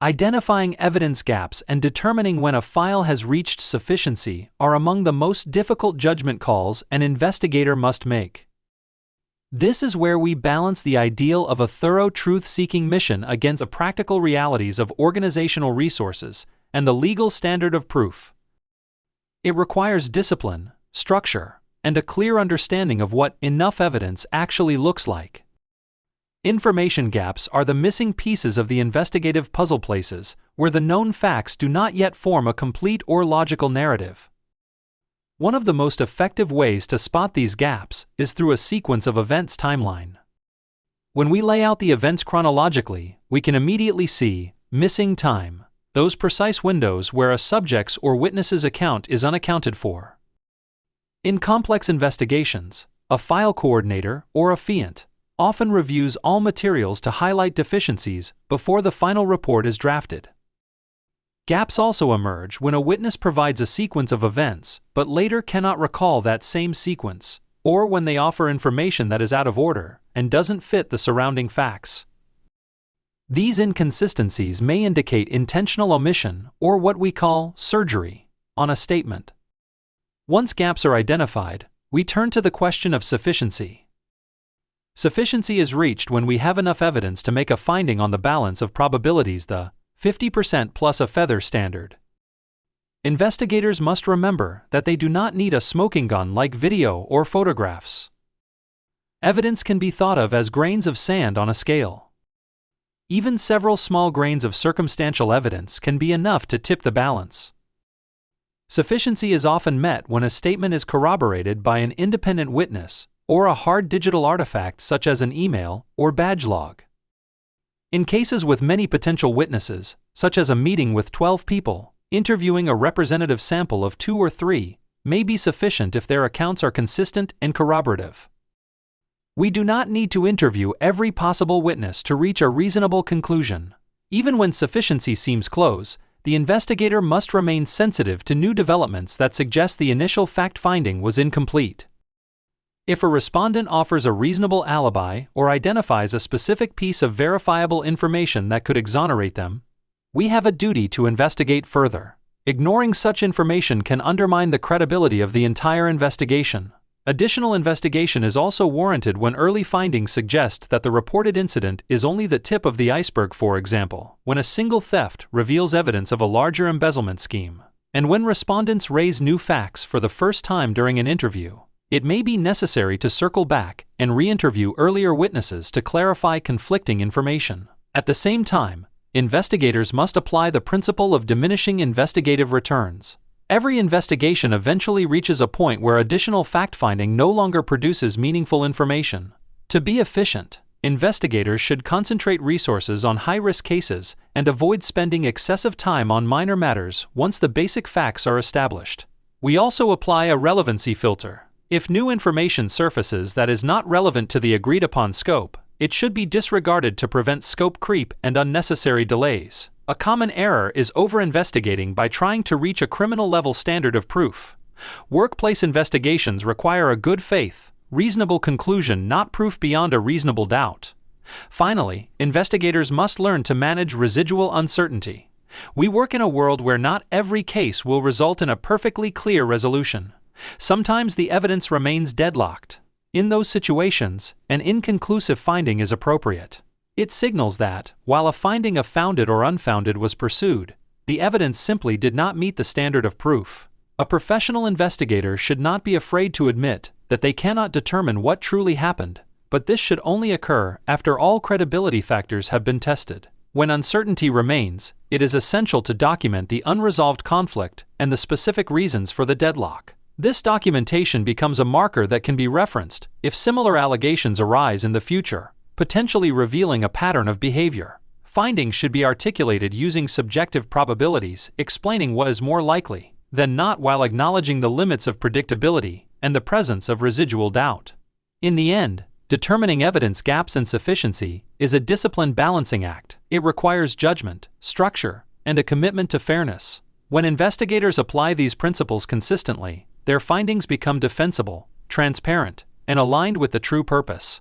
Identifying evidence gaps and determining when a file has reached sufficiency are among the most difficult judgment calls an investigator must make. This is where we balance the ideal of a thorough truth-seeking mission against the practical realities of organizational resources and the legal standard of proof. It requires discipline, structure, and a clear understanding of what enough evidence actually looks like. Information gaps are the missing pieces of the investigative puzzle, places where the known facts do not yet form a complete or logical narrative. One of the most effective ways to spot these gaps is through a sequence of events timeline. When we lay out the events chronologically, we can immediately see missing time, those precise windows where a subject's or witness's account is unaccounted for. In complex investigations, a file coordinator or a fiant often reviews all materials to highlight deficiencies before the final report is drafted. Gaps also emerge when a witness provides a sequence of events but later cannot recall that same sequence, or when they offer information that is out of order and doesn't fit the surrounding facts. These inconsistencies may indicate intentional omission or what we call surgery on a statement. Once gaps are identified, we turn to the question of sufficiency. Sufficiency is reached when we have enough evidence to make a finding on the balance of probabilities, the 50% plus a feather standard. Investigators must remember that they do not need a smoking gun like video or photographs. Evidence can be thought of as grains of sand on a scale. Even several small grains of circumstantial evidence can be enough to tip the balance. Sufficiency is often met when a statement is corroborated by an independent witness or a hard digital artifact such as an email or badge log. In cases with many potential witnesses, such as a meeting with 12 people, interviewing a representative sample of 2 or 3 may be sufficient if their accounts are consistent and corroborative. We do not need to interview every possible witness to reach a reasonable conclusion. Even when sufficiency seems close, the investigator must remain sensitive to new developments that suggest the initial fact-finding was incomplete. If a respondent offers a reasonable alibi or identifies a specific piece of verifiable information that could exonerate them, we have a duty to investigate further. Ignoring such information can undermine the credibility of the entire investigation. Additional investigation is also warranted when early findings suggest that the reported incident is only the tip of the iceberg, for example, when a single theft reveals evidence of a larger embezzlement scheme, and when respondents raise new facts for the first time during an interview. It may be necessary to circle back and re-interview earlier witnesses to clarify conflicting information. At the same time, investigators must apply the principle of diminishing investigative returns. Every investigation eventually reaches a point where additional fact-finding no longer produces meaningful information. To be efficient, investigators should concentrate resources on high-risk cases and avoid spending excessive time on minor matters once the basic facts are established. We also apply a relevancy filter. If new information surfaces that is not relevant to the agreed-upon scope, it should be disregarded to prevent scope creep and unnecessary delays. A common error is over-investigating by trying to reach a criminal-level standard of proof. Workplace investigations require a good faith, reasonable conclusion, not proof beyond a reasonable doubt. Finally, investigators must learn to manage residual uncertainty. We work in a world where not every case will result in a perfectly clear resolution. Sometimes the evidence remains deadlocked. In those situations, an inconclusive finding is appropriate. It signals that, while a finding of founded or unfounded was pursued, the evidence simply did not meet the standard of proof. A professional investigator should not be afraid to admit that they cannot determine what truly happened, but this should only occur after all credibility factors have been tested. When uncertainty remains, it is essential to document the unresolved conflict and the specific reasons for the deadlock. This documentation becomes a marker that can be referenced if similar allegations arise in the future, potentially revealing a pattern of behavior. Findings should be articulated using subjective probabilities, explaining what is more likely than not while acknowledging the limits of predictability and the presence of residual doubt. In the end, determining evidence gaps and sufficiency is a disciplined balancing act. It requires judgment, structure, and a commitment to fairness. When investigators apply these principles consistently, their findings become defensible, transparent, and aligned with the true purpose.